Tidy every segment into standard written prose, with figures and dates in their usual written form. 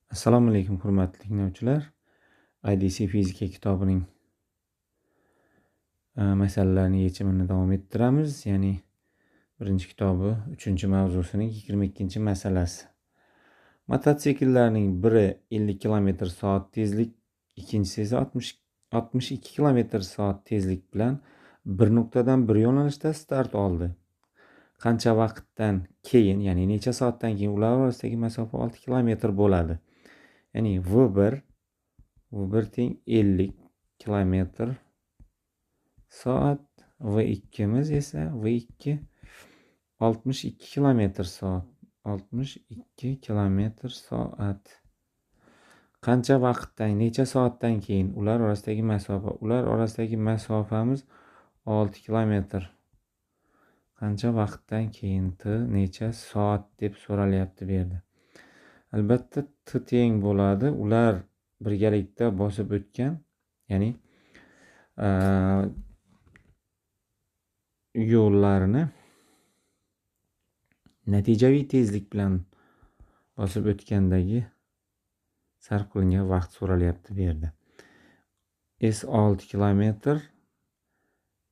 Assalomu alaykum hurmatli tinglovchilar. IDC fizika kitobining masalalarini yechimini davom ettiramiz. Ya'ni birinchi kitobi 3-mavzusining 22 masalasi. Mototsikllarning biri 50 km/soat tezlik, ikkinchisi esa 62 km/soat tezlik bilan bir nuqtadan bir yo'nalishda start oldi. Qancha vaqtdan keyin, ya'ni necha soatdan keyin ular orasidagi masofa 6 km bo'ladi. Ya'ni V1 teng 50 km soat, V2'miz esa V2 62 km soat. 62 km soat. Qancha vaqtdan, necha soatdan keyin ular orasidagi masofa? Ular orasidagi masofamiz 6 km. Qancha vaqtdan keyin t necha soat deb so'ralyapti bu yerda. Albatta t teng bo'ladi. Ular birgalikda bosib o'tgan, ya'ni yo'llarni natijaviy tezlik bilan bosib o'tgandagi sarf qilingan vaqt so'ralyapti bu yerda. S 6 km.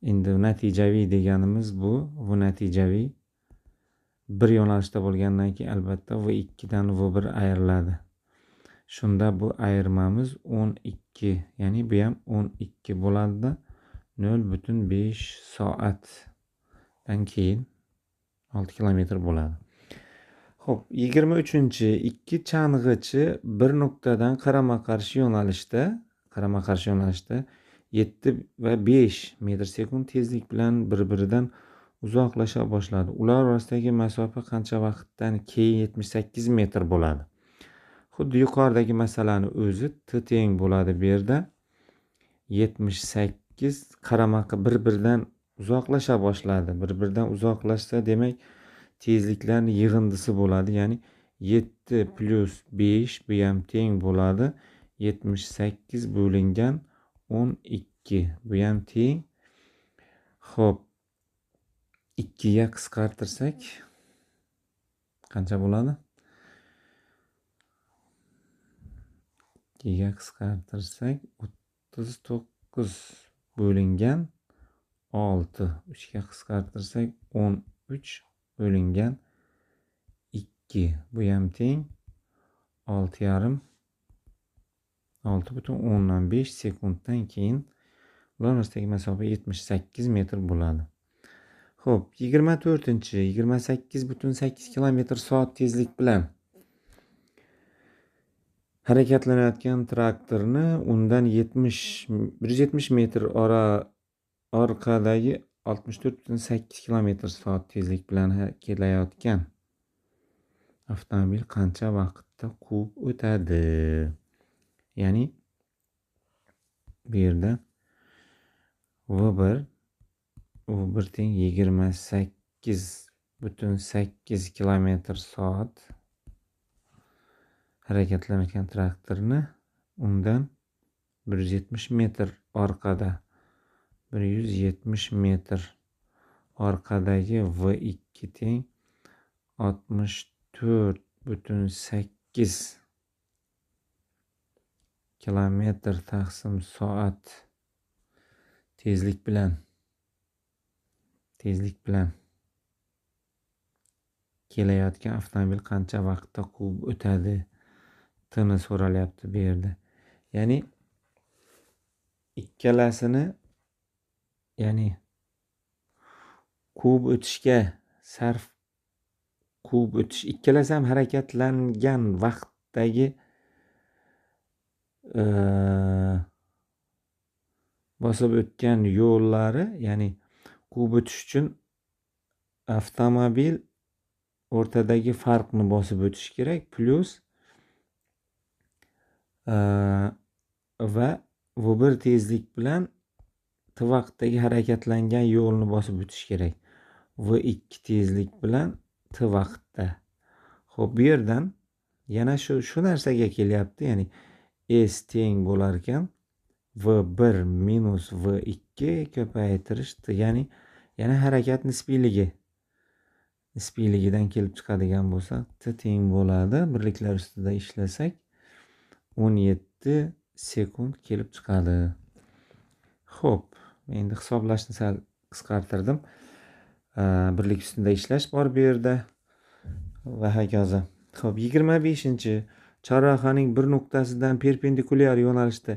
Endi natijaviy deganimiz bu natijaviy bir yo'nalishda bo'lgandan keyin albatta V2 dan V1 ayriladi. Shunda bu ayirmamiz 12, ya'ni bu ham 12 bo'ladi. 0,5 soatdan keyin 6 km bo'ladi. Xo'p, 23-chi ikki chang'ichi bir nuqtadan qarama-qarshi yo'nalishda 7 va 5 metr/sekund tezlik bilan bir-biridan uzoqlasha boshladi. Ular orasidagi masofa qancha vaqtdan keyin 78 metr bo'ladi. Xuddi yuqoridagi masalani o'zi t teng bo'ladi bu yerda. 78 bir-biridan uzoqlasha boshladi. Bir-biridan uzoqlashsa demak tezliklarning yig'indisi bo'ladi. Ya'ni 7 plus 5 bu ham teng bo'ladi 78 bo'lingan 12. Bu ham teng. Xo'p, 2 ga qisqartirsak qancha bo'ladi? 2 ga qisqartirsak 39 bo'lingan 6. 3 ga qisqartirsak 13 bo'lingan 2. Bu ham teng 6,5 sekunddan keyin ular orasidagi masofa 78 metr bo'ladi. Xo'p, 24-chi 28,8 km soat tezlik bilan harakatlanayotgan traktorni undan 170 metr orqadagi 64,8 km soat tezlik bilan kelayotgan avtomobil qancha vaqtda quvib o'tadi? Ya'ni bu yerda V1 teng 28,8 km soat harakatlanayotgan traktorni undan 170 metr orqada 170 metr orqadagi V2 teng 64,8 km taqsim soat tezlik bilan kelayotgan avtomobil qancha vaqtda quvib o'tadi? Tini so'ralyapti bu yerda. Ya'ni ikkalasini, ya'ni quvib o'tish ikkalasi ham harakatlangan vaqtdagi bosib o'tgan yo'llari, ya'ni quvib o'tish uchun avtomobil o'rtadagi farqni bosib o'tish kerak, plus va V1 tezlik bilan t vaqtdagi harakatlangan yo'lni bosib o'tish kerak. V2 tezlik bilan t vaqtda. Xo'p, bu yerdan yana shu narsaga kelyapti, ya'ni S teng bo'lar ekan V1 minus V2 ko'paytirish t, ya'ni yana harakat nisbiyligidan kelib chiqadigan bo'lsa t teng bo'ladi. Birliklar ustida ishlasak 17 sekund kelib chiqadi. Xo'p, endi hisoblashni sal qisqartirdim. Birlik ustida ishlash bor bu yerda va hokazo. Xo'p, 25-chorrahaning bir nuqtasidan perpendikulyar yo'nalishda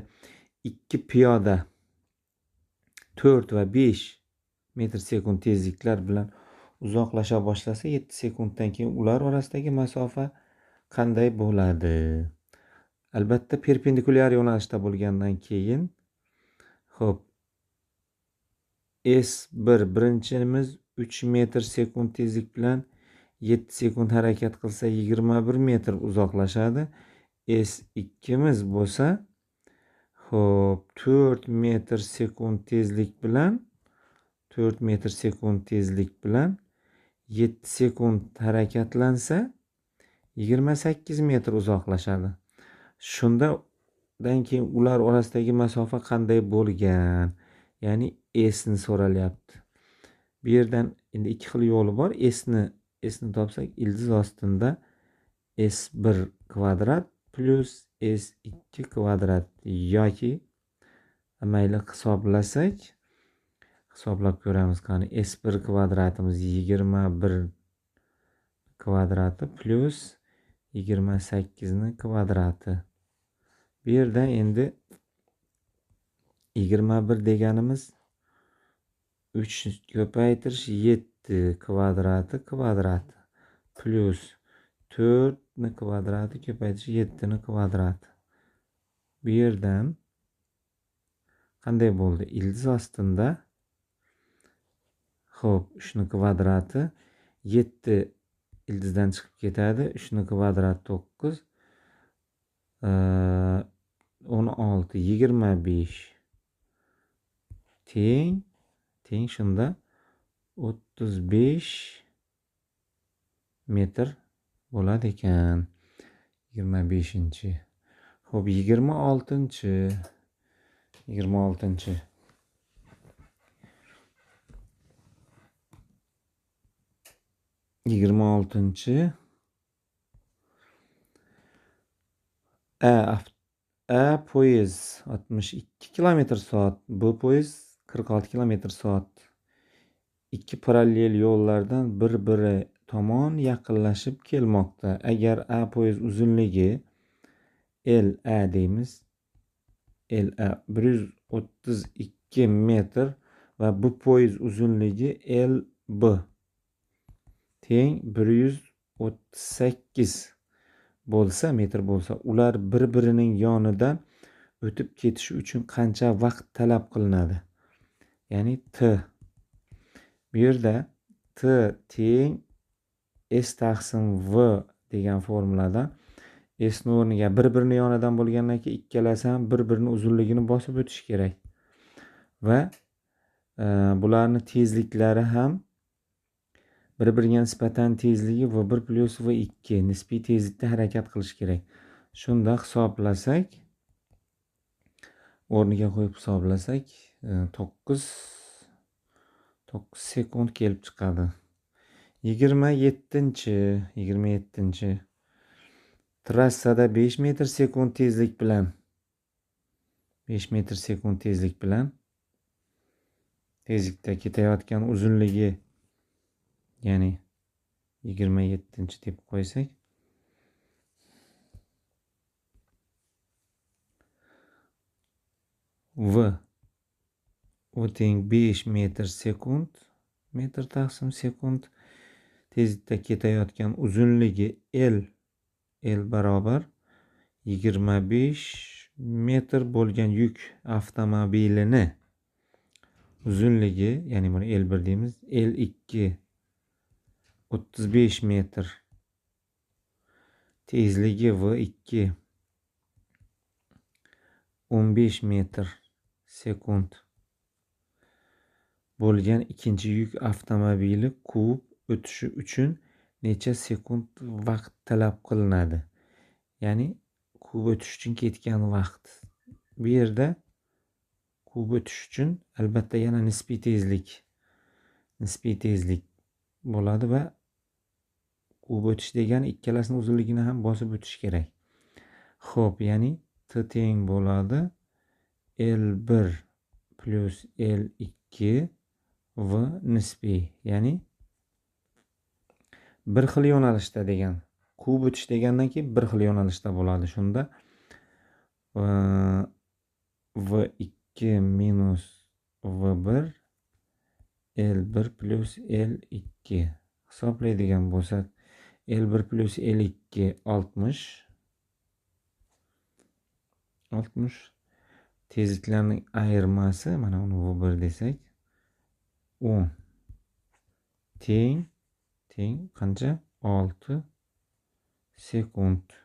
ikki piyoda 4 va 5 metr sekund tezliklar bilan uzoqlasha boshlasa, 7 sekunddan keyin ular orasidagi masofa qanday bo'ladi? Albatta perpendikulyar yo'nalishda bo'lgandan keyin xo'p, S1 birinchimiz 3 metr sekund tezlik bilan 7 sekund harakat qilsa 21 metr uzoqlashadi. S2miz bo'lsa xo'p 4 metr sekund tezlik bilan 7 sekund harakatlansa 28 metr uzoqlashadi. Shundan keyin ular orasidagi masofa qanday bo'lgan? Ya'ni S ni so'ralyapti. Bu yerdan endi ikki xil yo'li bor. S ni topsak, ildiz ostinda S1 kvadrat plus S2 kvadrat yoki mayli hisoblab ko'ramiz. Qani S1 kvadratimiz 21 kvadrati plus 28 ni kvadrati. Bu yerda endi 21 deganimiz 3 ko'paytirish 7 kvadrati plus 4 ni kvadrati ko'paytirish 7 ni kvadrati. Bu yerdan qanday bo'ldi? Ildiz ostinda xo'p, 3 ni kvadrati 7 ildizdan chiqib ketadi. 3 ni kvadrati 9 16 25 teng shunda 35 metr bo'ladi ekan. 25-chi. Xo'p, 26-chi. 26-chi. A poyez 62 km/soat, B poyez 46 km/soat. Ikki parallel yo'llardan bir-biri tomon yaqinlashib kelmoqda. Agar A poyez uzunligi LA deymiz. LA 132 metr va bu poyez uzunligi LB teng 138 metr bo'lsa, ular bir-birining yonidan o'tib ketishi uchun qancha vaqt talab qilinadi? Ya'ni T. Bu yerda T teng S taqsim V degan formuladan S ni o'rniga bir-birini yonidan bo'lgandan keyin ikkalasi ham bir-birini uzunligini bosib o'tish kerak. Va bularni tezliklari ham bir-biriga nisbatan tezligi V1 plus V2 nisbiy tezlikda harakat qilish kerak. Shunda hisoblasak, o'rniga qo'yib hisoblasak 9 sekund kelib chiqadi. 27-chi. Trassada 5 metr sekund tezlik bilan tezlikda ketayotgan uzunligi, ya'ni 27-chi deb qo'ysak, V teng 5 metr sekund, metr taqsim sekund. Tezlikda ketayotgan uzunligi L barobar 25 metr bo'lgan yuk avtomobilini uzunligi, ya'ni buni L1 deymiz, L2 35 metr, tezligi V2 15 metr sekund bo'lgan ikkinchi yuk avtomobili quvib o'tishi uchun necha sekund vaqt talab qilinadi? Ya'ni quvib o'tish uchun ketgan vaqt. Bu yerda quvib o'tish uchun albatta yana nisbiy tezlik bo'ladi va quvib o'tish degani ikkalasini uzunligini ham bosib o'tish kerak. Xo'p, ya'ni teng bo'ladi L1 plus L2 v nisbiy, ya'ni bir xil yo'nalishda degan. Quvib o'tish degandan keyin bir xil yo'nalishda bo'ladi. Shunda v2 minus v1 L1 plus L2 hisoblaydigan bo'lsak, L1 plus L2 60 tezliklarning ayirmasi, mana uni v1 desak 10 teng qancha? 6 sekund.